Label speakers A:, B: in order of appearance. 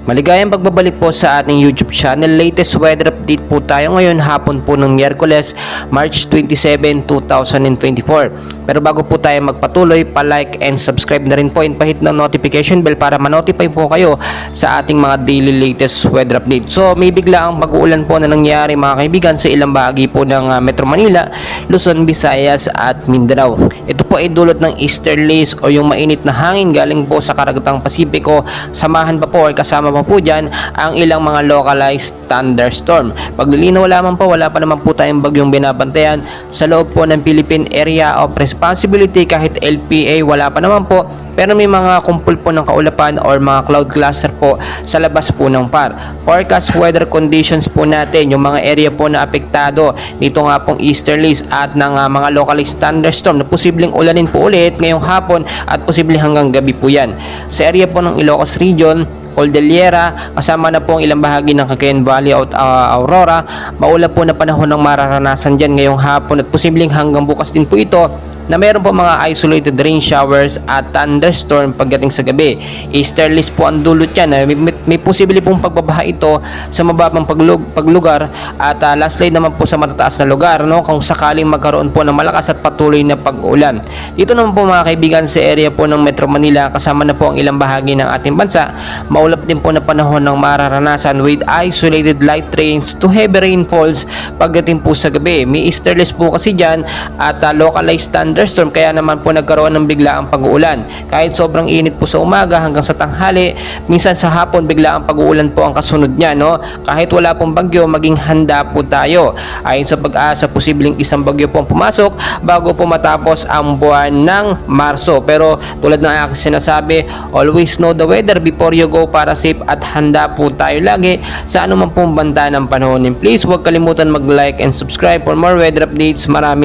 A: Maligayang pagbabalik po sa ating YouTube channel. Latest weather update po tayo ngayon, hapon po ng Miyerkules, March 27, 2024. Pero bago po tayo magpatuloy, pa-like and subscribe na rin po and pahit ng notification bell para ma-notify po kayo sa ating mga daily latest weather update. So may bigla ang pag-uulan po na nangyari mga kaibigan sa ilang bahagi po ng Metro Manila, Luzon, Visayas at Mindanao. Ito po ay dulot ng easterlies o yung mainit na hangin galing po sa karagatang Pasipiko. Samahan pa po or kasama pa po dyan ang ilang mga localized thunderstorm. Paglilinaw lamang po, wala pa naman po tayong bagyong binabantayan sa loob po ng Philippine Area of Responsibility. Kahit LPA wala pa naman po, pero may mga kumpul po ng kaulapan or mga cloud cluster po sa labas po ng PAR. Forecast weather conditions po natin, yung mga area po na apektado nito nga pong easterlies at ng mga localized thunderstorm na posibleng ulanin po ulit ngayong hapon at posibleng hanggang gabi po yan. Sa area po ng Ilocos Region, Cordillera, kasama na po ang ilang bahagi ng Cagayan Valley at Aurora, maulap po na panahon ng mararanasan dyan ngayong hapon at posibleng hanggang bukas din po ito na mayroon po mga isolated rain showers at thunderstorm pagdating sa gabi. Easterlies po ang dulot yan. May posible pong pagbabaha ito sa mababang paglugar at lastly naman po sa matataas na lugar, no? Kung sakaling magkaroon po ng malakas at patuloy na pag-ulan. Dito naman po mga kaibigan sa area po ng Metro Manila, kasama na po ang ilang bahagi ng ating bansa, maulap din po na panahon ng mararanasan with isolated light rains to heavy rainfalls pagdating po sa gabi. May easterlies po kasi dyan at localized thunderstorm, kaya naman po nagkaroon ng biglaang pag-uulan. Kahit sobrang init po sa umaga hanggang sa tanghali, minsan sa hapon biglaang pag-uulan po ang kasunod niya, no? Kahit wala pong bagyo, maging handa po tayo. Ayon sa pag-asa, posibleng isang bagyo po ang pumasok bago po matapos ang buwan ng Marso. Pero tulad ng aking sinasabi, always know the weather before you go para safe at handa po tayo lagi sa anumang pong banda ng panahon. And please huwag kalimutan mag-like and subscribe for more weather updates. Maraming